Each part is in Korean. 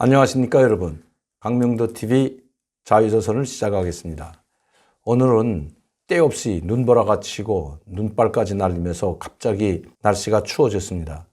안녕하십니까 여러분. 박명도TV 자유조선을 시작하겠습니다. 오늘은 때없이 눈보라가 치고 눈발까지 날리면서 갑자기 날씨가 추워졌습니다.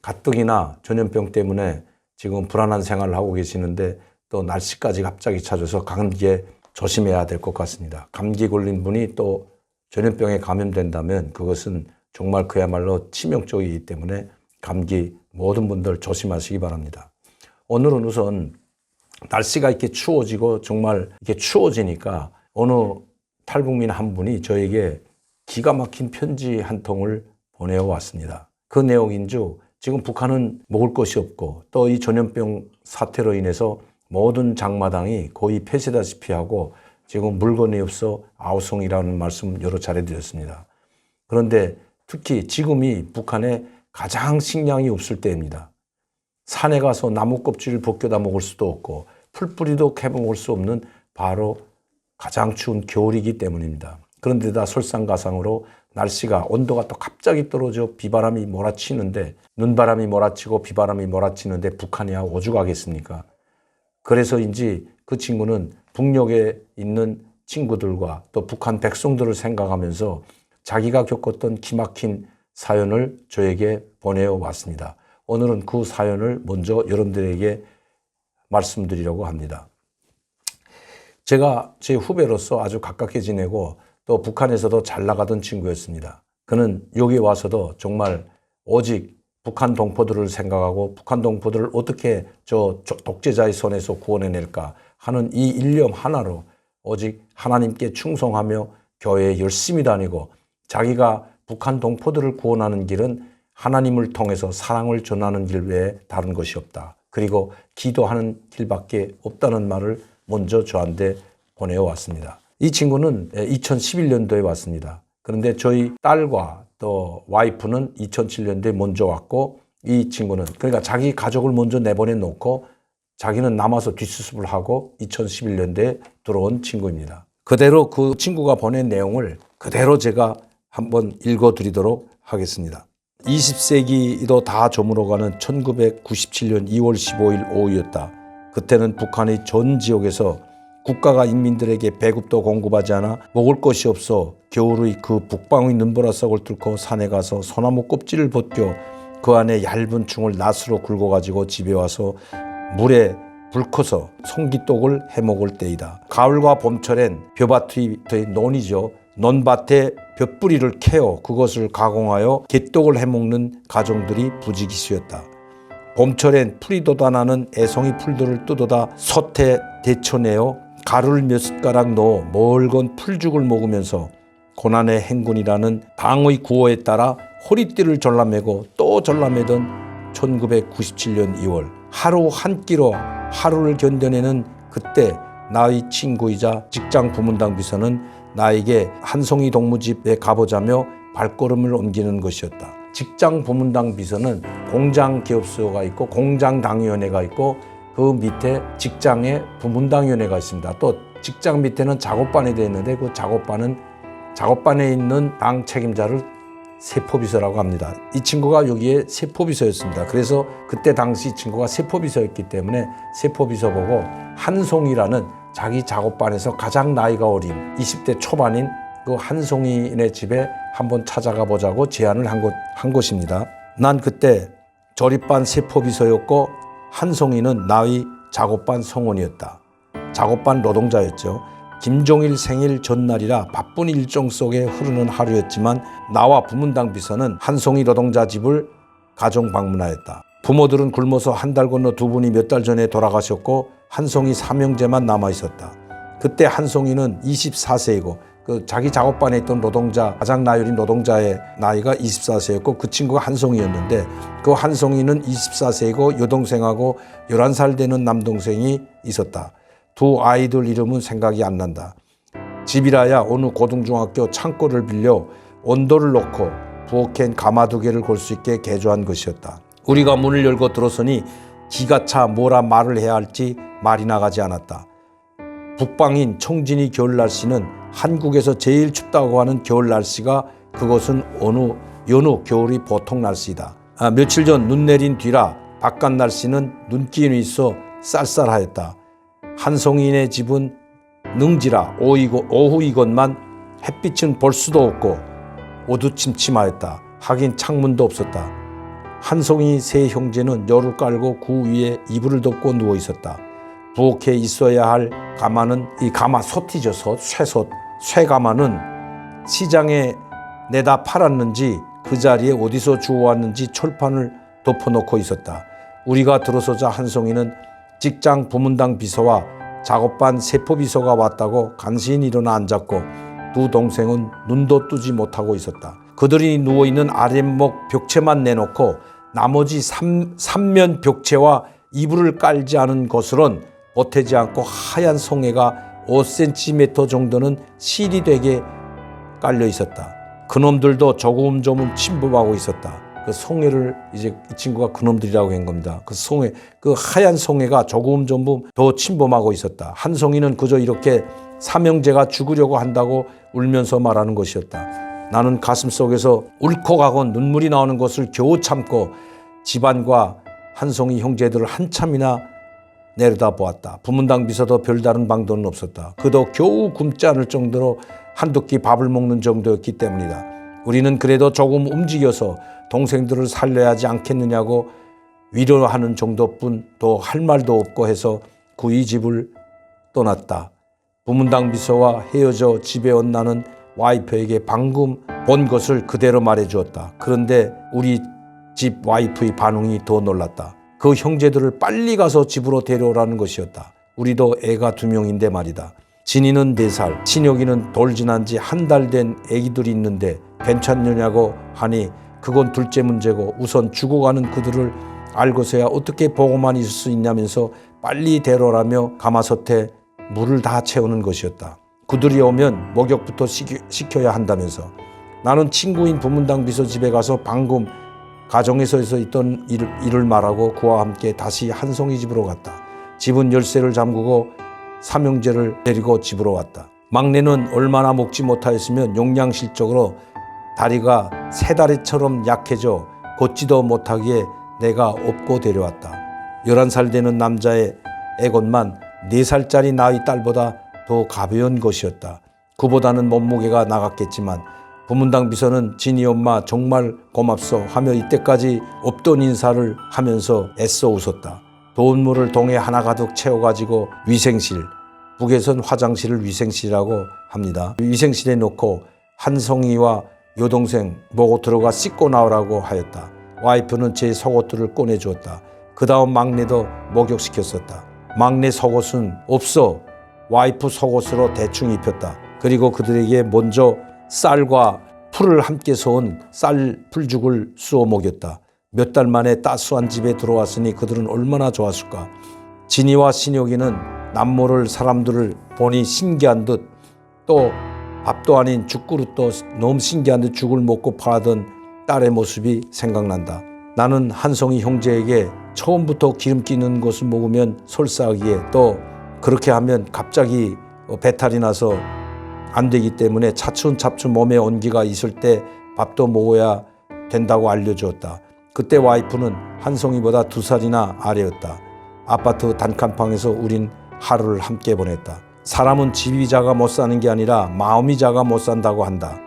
가뜩이나 전염병 때문에 지금 불안한 생활을 하고 계시는데 또 날씨까지 갑자기 찾아서 감기에 조심해야 될 것 같습니다. 감기 걸린 분이 또 전염병에 감염된다면 그것은 정말 그야말로 치명적이기 때문에 감기 모든 분들 조심하시기 바랍니다. 오늘은 우선 날씨가 이렇게 추워지고 정말 이렇게 추워지니까 어느 탈북민 한 분이 저에게 기가 막힌 편지 한 통을 보내왔습니다. 그 내용인즉 지금 북한은 먹을 것이 없고 또 이 전염병 사태로 인해서 모든 장마당이 거의 폐쇄다시피 하고 지금 물건이 없어 아우성이라는 말씀 여러 차례 드렸습니다. 그런데 특히 지금이 북한에 가장 식량이 없을 때입니다. 산에 가서 나무 껍질을 벗겨다 먹을 수도 없고 풀뿌리도 캐먹을 수 없는 바로 가장 추운 겨울이기 때문입니다. 그런데다 설상가상으로 날씨가 온도가 또 갑자기 떨어져 비바람이 몰아치는데 눈바람이 몰아치고 비바람이 몰아치는데 북한이야 오죽하겠습니까? 그래서인지 그 친구는 북녘에 있는 친구들과 또 북한 백성들을 생각하면서 자기가 겪었던 기막힌 사연을 저에게 보내왔습니다. 오늘은 그 사연을 먼저 여러분들에게 말씀드리려고 합니다. 제가 제 후배로서 아주 가깝게 지내고 또 북한에서도 잘 나가던 친구였습니다. 그는 여기 와서도 정말 오직 북한 동포들을 생각하고 북한 동포들을 어떻게 저 독재자의 손에서 구원해낼까 하는 이 일념 하나로 오직 하나님께 충성하며 교회에 열심히 다니고 자기가 북한 동포들을 구원하는 길은 하나님을 통해서 사랑을 전하는 길 외에 다른 것이 없다. 그리고 기도하는 길밖에 없다는 말을 먼저 저한테 보내왔습니다. 이 친구는 2011년도에 왔습니다. 그런데 저희 딸과 또 와이프는 2007년도에 먼저 왔고 이 친구는 그러니까 자기 가족을 먼저 내보내 놓고 자기는 남아서 뒷수습을 하고 2011년도에 들어온 친구입니다. 그대로 그 친구가 보낸 내용을 그대로 제가 한번 읽어드리도록 하겠습니다. 20세기도 다 저물어가는 1997년 2월 15일 오후였다. 그때는 북한의 전 지역에서 국가가 인민들에게 배급도 공급하지 않아 먹을 것이 없어 겨울의 그 북방의 눈보라석을 뚫고 산에 가서 소나무 껍질을 벗겨 그 안에 얇은 충을 낫으로 긁어가지고 집에 와서 물에 불 커서 송기떡을 해먹을 때이다. 가을과 봄철엔 벼밭의 논이죠. 논밭에 벼뿌리를 캐어 그것을 가공하여 개떡을 해먹는 가정들이 부지기수였다. 봄철엔 풀이 돋아나는 애송이 풀들을 뜯어다 솥에 데쳐내어 가루를 몇 숟가락 넣어 멀건 풀죽을 먹으면서 고난의 행군이라는 당의 구호에 따라 허리띠를 졸라매고 또 졸라매던 1997년 2월 하루 한 끼로 하루를 견뎌내는 그때 나의 친구이자 직장 부문당 비서는 나에게 한송이 동무집에 가보자며 발걸음을 옮기는 것이었다. 직장 부문당 비서는 공장 기업수가 있고 공장 당위원회가 있고 그 밑에 직장에 부문당위원회가 있습니다. 또 직장 밑에는 작업반이 되어 있는데 그 작업반에 있는 당 책임자를 세포비서라고 합니다. 이 친구가 여기에 세포비서였습니다. 그래서 그때 당시 친구가 세포비서였기 때문에 세포비서 보고 한송이라는 자기 작업반에서 가장 나이가 어린 20대 초반인 그 한송이네 집에 한번 찾아가 보자고 제안을 한 것입니다. 난 그때 조립반 세포비서였고 한송이는 나의 작업반 성원이었다. 작업반 노동자였죠. 김종일 생일 전날이라 바쁜 일정 속에 흐르는 하루였지만 나와 부문당 비서는 한송이 노동자 집을 가정 방문하였다. 부모들은 굶어서 한 달 건너 두 분이 몇 달 전에 돌아가셨고 한송이 삼형제만 남아있었다. 그때 한송이는 24세이고 그 자기 작업반에 있던 노동자 가장 나이 어린 노동자의 나이가 24세였고 그 친구가 한송이였는데 그 한송이는 24세이고 여동생하고 11살 되는 남동생이 있었다. 두 아이들 이름은 생각이 안 난다. 집이라야 어느 고등중학교 창고를 빌려 온도를 놓고 부엌엔 가마 2개를 걸 수 있게 개조한 것이었다. 우리가 문을 열고 들어서니 기가 차 뭐라 말을 해야 할지 말이 나가지 않았다. 북방인 청진이 겨울 날씨는 한국에서 제일 춥다고 하는 겨울 날씨가 그것은 여느 겨울이 보통 날씨다. 며칠 전 눈 내린 뒤라 바깥 날씨는 눈기운이 있어 쌀쌀하였다. 한송이네 집은 능지라 오후이건만 햇빛은 볼 수도 없고 어두침침하였다. 하긴 창문도 없었다. 한송이 세 형제는 열을 깔고 구 위에 이불을 덮고 누워 있었다. 부엌에 있어야 할 가마는 이 가마솥이죠. 쇠솥. 쇠가마는 시장에 내다 팔았는지 그 자리에 어디서 주워왔는지 철판을 덮어놓고 있었다. 우리가 들어서자 한송이는 직장 부문당 비서와 작업반 세포 비서가 왔다고 간신히 일어나 앉았고 두 동생은 눈도 뜨지 못하고 있었다. 그들이 누워있는 아랫목 벽체만 내놓고 나머지 삼면 벽체와 이불을 깔지 않은 것으론 보태지 않고 하얀 송해가 5cm 정도는 실이 되게 깔려 있었다. 그놈들도 조금 침범하고 있었다. 그 송해를 이제 이 친구가 그놈들이라고 한 겁니다. 그 송해, 그 하얀 송해가 조금 더 침범하고 있었다. 한송이는 그저 이렇게 삼형제가 죽으려고 한다고 울면서 말하는 것이었다. 나는 가슴속에서 울컥하고 눈물이 나오는 것을 겨우 참고 집안과 한송이 형제들을 한참이나 내려다보았다. 부문당 비서도 별다른 방도는 없었다. 그도 겨우 굶지 않을 정도로 한두 끼 밥을 먹는 정도였기 때문이다. 우리는 그래도 조금 움직여서 동생들을 살려야 하지 않겠느냐고 위로하는 정도뿐 더 할 말도 없고 해서 구이 집을 떠났다. 부문당 비서와 헤어져 집에 온 나는 와이프에게 방금 본 것을 그대로 말해주었다. 그런데 우리 집 와이프의 반응이 더 놀랐다. 그 형제들을 빨리 가서 집으로 데려오라는 것이었다. 우리도 애가 2명인데 말이다. 진이는 4살, 친혁이는 돌 지난 지 한 달 된 애기들이 있는데 괜찮느냐고 하니 그건 둘째 문제고 우선 죽어가는 그들을 알고서야 어떻게 보고만 있을 수 있냐면서 빨리 데려오라며 가마솥에 물을 다 채우는 것이었다. 그들이 오면 목욕부터 시켜야 한다면서. 나는 친구인 부문당 비서 집에 가서 방금 가정에서 있던 일을 말하고 그와 함께 다시 한송이 집으로 갔다. 집은 열쇠를 잠그고 삼형제를 데리고 집으로 왔다. 막내는 얼마나 먹지 못하였으면 용량실적으로 다리가 새다리처럼 약해져 걷지도 못하기에 내가 업고 데려왔다. 11살 되는 남자의 애것만 4살짜리 나의 딸보다 더 가벼운 것이었다. 그보다는 몸무게가 나갔겠지만 부문당 비서는 진이 엄마 정말 고맙소 하며 이때까지 없던 인사를 하면서 애써 웃었다. 더운 물을 동에 하나 가득 채워가지고 위생실, 북에선 화장실을 위생실이라고 합니다. 위생실에 놓고 한송이와 여동생 보고 들어가 씻고 나오라고 하였다. 와이프는 제 속옷들을 꺼내주었다. 그 다음 막내도 목욕시켰었다. 막내 속옷은 없어 와이프 속옷으로 대충 입혔다. 그리고 그들에게 먼저 쌀과 풀을 함께 저은 쌀 풀죽을 쑤어 먹였다. 몇 달 만에 따스한 집에 들어왔으니 그들은 얼마나 좋았을까. 진이와 신혁이는 남모를 사람들을 보니 신기한 듯 또 밥도 아닌 죽그릇도 너무 신기한 듯 죽을 먹고 파던 딸의 모습이 생각난다. 나는 한송이 형제에게 처음부터 기름 끼는 것을 먹으면 설사하기에 또 그렇게 하면 갑자기 배탈이 나서 안 되기 때문에 차츰차츰 몸에 온기가 있을 때 밥도 먹어야 된다고 알려주었다. 그때 와이프는 한송이보다 2살이나 아래였다. 아파트 단칸방에서 우린 하루를 함께 보냈다. 사람은 집이 작아 못 사는 게 아니라 마음이 작아 못 산다고 한다.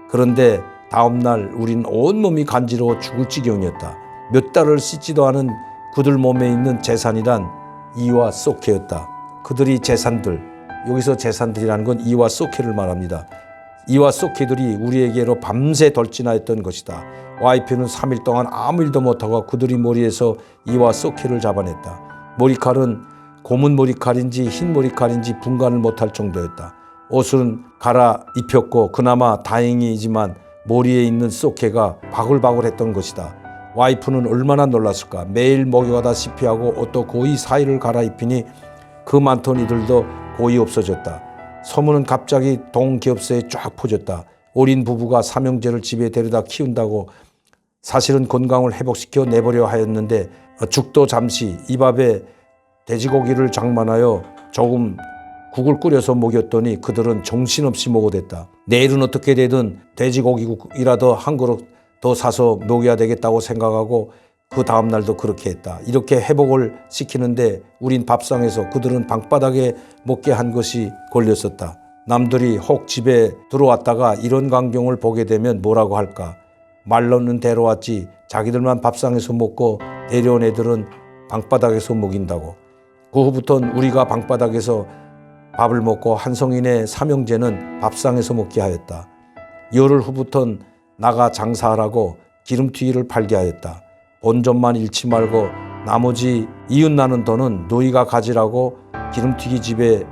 그런데 다음날 우린 온몸이 간지러워 죽을 지경이었다. 몇 달을 씻지도 않은 그들 몸에 있는 재산이란 이와 쏘케였다. 그들이 재산들, 여기서 재산들이라는 건 이와 쏘케를 말합니다. 이와 쏘케들이 우리에게로 밤새 돌진하였던 것이다. 와이프는 3일 동안 아무 일도 못하고 그들이 머리에서 이와 쏘케를 잡아냈다. 머리칼은 고문 머리칼인지 흰 머리칼인지 분간을 못할 정도였다. 옷은 갈아입혔고 그나마 다행이지만 머리에 있는 쏘케가 바글바글했던 것이다. 와이프는 얼마나 놀랐을까. 매일 목욕하다시피 하고 옷도 거의 사이를 갈아입히니 그 많던 이들도 거의 없어졌다. 소문은 갑자기 동기업소에 쫙 퍼졌다. 어린 부부가 삼형제를 집에 데려다 키운다고. 사실은 건강을 회복시켜 내버려 하였는데 죽도 잠시 이 밥에 돼지고기를 장만하여 조금 국을 끓여서 먹였더니 그들은 정신없이 먹어댔다. 내일은 어떻게 되든 돼지고기국이라도 한 그릇 더 사서 먹여야 되겠다고 생각하고 그 다음 날도 그렇게 했다. 이렇게 회복을 시키는데 우린 밥상에서 그들은 방바닥에 먹게 한 것이 걸렸었다. 남들이 혹 집에 들어왔다가 이런 광경을 보게 되면 뭐라고 할까? 말로는 데려왔지 자기들만 밥상에서 먹고 데려온 애들은 방바닥에서 먹인다고. 그 후부터는 우리가 방바닥에서 밥을 먹고 한성인의 삼형제는 밥상에서 먹게 하였다. 열흘 후부터는 나가 장사하라고 기름튀기를 팔게 하였다. 본점만 잃지 말고 나머지 이웃나는 돈은 너희가 가지라고 기름튀기 집에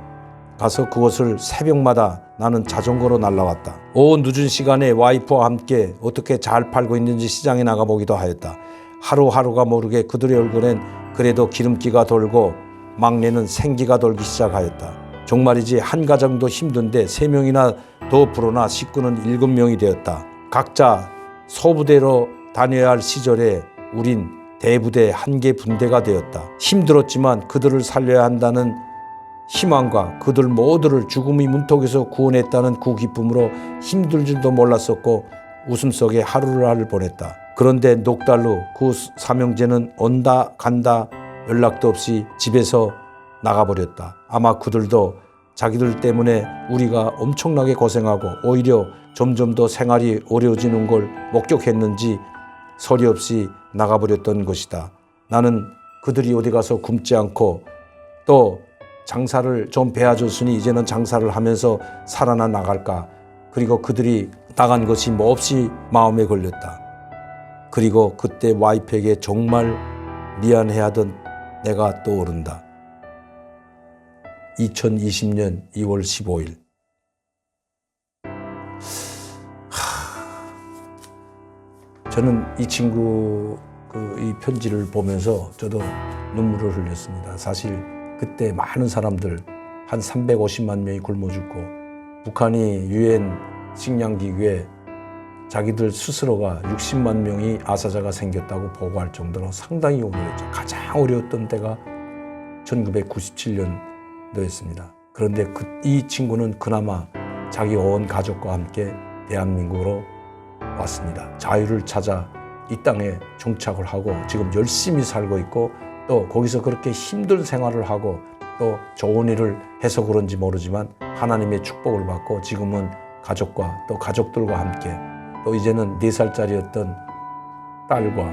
가서 그것을 새벽마다 나는 자전거로 날라왔다. 오 늦은 시간에 와이프와 함께 어떻게 잘 팔고 있는지 시장에 나가보기도 하였다. 하루하루가 모르게 그들의 얼굴엔 그래도 기름기가 돌고 막내는 생기가 돌기 시작하였다. 정말이지 한 가정도 힘든데 3명이나 더 불어나 식구는 7명이 되었다. 각자 소부대로 다녀야 할 시절에 우린 대부대 한 개 분대가 되었다. 힘들었지만 그들을 살려야 한다는 희망과 그들 모두를 죽음의 문턱에서 구원했다는 그 기쁨으로 힘들 줄도 몰랐었고 웃음 속에 하루를 보냈다. 그런데 넉 달 후 그 삼형제는 온다 간다 연락도 없이 집에서 나가버렸다. 아마 그들도 자기들 때문에 우리가 엄청나게 고생하고 오히려 점점 더 생활이 어려워지는 걸 목격했는지 소리 없이 나가버렸던 것이다. 나는 그들이 어디 가서 굶지 않고 또 장사를 좀 배워줬으니 이제는 장사를 하면서 살아나 나갈까. 그리고 그들이 나간 것이 몹시 마음에 걸렸다. 그리고 그때 와이프에게 정말 미안해하던 내가 떠오른다. 2020년 2월 15일. 저는 이 친구 이 편지를 보면서 저도 눈물을 흘렸습니다. 사실 그때 많은 사람들 한 350만 명이 굶어 죽고 북한이 유엔 식량기구에 자기들 스스로가 60만 명이 아사자가 생겼다고 보고할 정도로 상당히 어려웠죠. 가장 어려웠던 때가 1997년도였습니다. 그런데 이 친구는 그나마 자기 온 가족과 함께 대한민국으로 왔습니다. 자유를 찾아 이 땅에 정착을 하고 지금 열심히 살고 있고 또 거기서 그렇게 힘든 생활을 하고 또 좋은 일을 해서 그런지 모르지만 하나님의 축복을 받고 지금은 가족과 또 가족들과 함께 또 이제는 4살짜리였던 딸과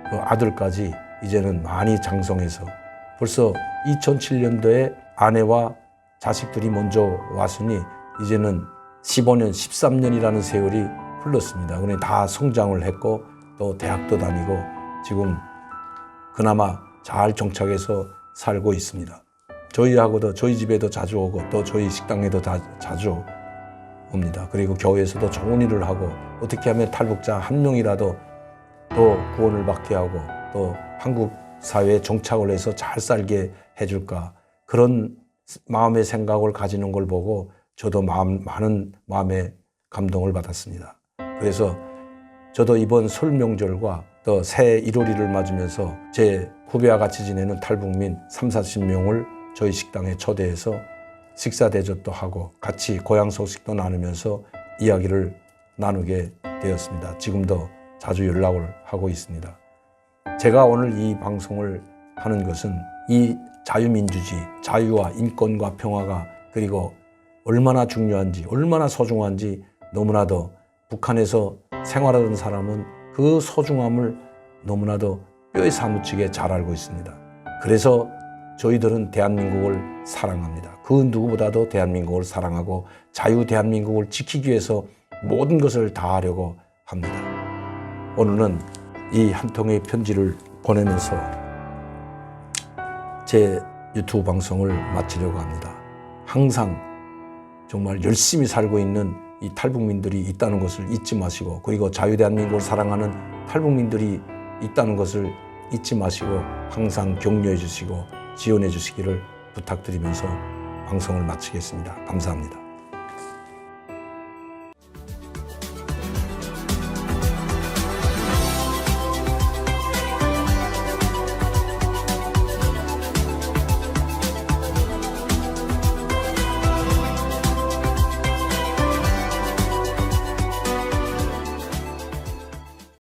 그 아들까지 이제는 많이 장성해서 벌써 2007년도에 아내와 자식들이 먼저 왔으니 이제는 15년, 13년이라는 세월이 흘렀습니다. 그러니 다 성장을 했고 또 대학도 다니고 지금 그나마 잘 정착해서 살고 있습니다. 저희하고도 저희 집에도 자주 오고 또 저희 식당에도 자주 옵니다. 그리고 교회에서도 좋은 일을 하고 어떻게 하면 탈북자 한 명이라도 또 구원을 받게 하고 또 한국 사회에 정착을 해서 잘 살게 해줄까 그런 마음의 생각을 가지는 걸 보고 저도 많은 마음의 감동을 받았습니다. 그래서 저도 이번 설 명절과 또 새해 1월일을 맞으면서 제 후배와 같이 지내는 탈북민 30-40명을 저희 식당에 초대해서 식사 대접도 하고 같이 고향 소식도 나누면서 이야기를 나누게 되었습니다. 지금도 자주 연락을 하고 있습니다. 제가 오늘 이 방송을 하는 것은 이 자유민주주의, 자유와 인권과 평화가 그리고 얼마나 중요한지 얼마나 소중한지 너무나도 북한에서 생활하던 사람은 그 소중함을 너무나도 뼈에 사무치게 잘 알고 있습니다. 그래서 저희들은 대한민국을 사랑합니다. 그 누구보다도 대한민국을 사랑하고 자유 대한민국을 지키기 위해서 모든 것을 다하려고 합니다. 오늘은 이 한 통의 편지를 보내면서 제 유튜브 방송을 마치려고 합니다. 항상 정말 열심히 살고 있는 이 탈북민들이 있다는 것을 잊지 마시고 그리고 자유대한민국을 사랑하는 탈북민들이 있다는 것을 잊지 마시고 항상 격려해 주시고 지원해 주시기를 부탁드리면서 방송을 마치겠습니다. 감사합니다.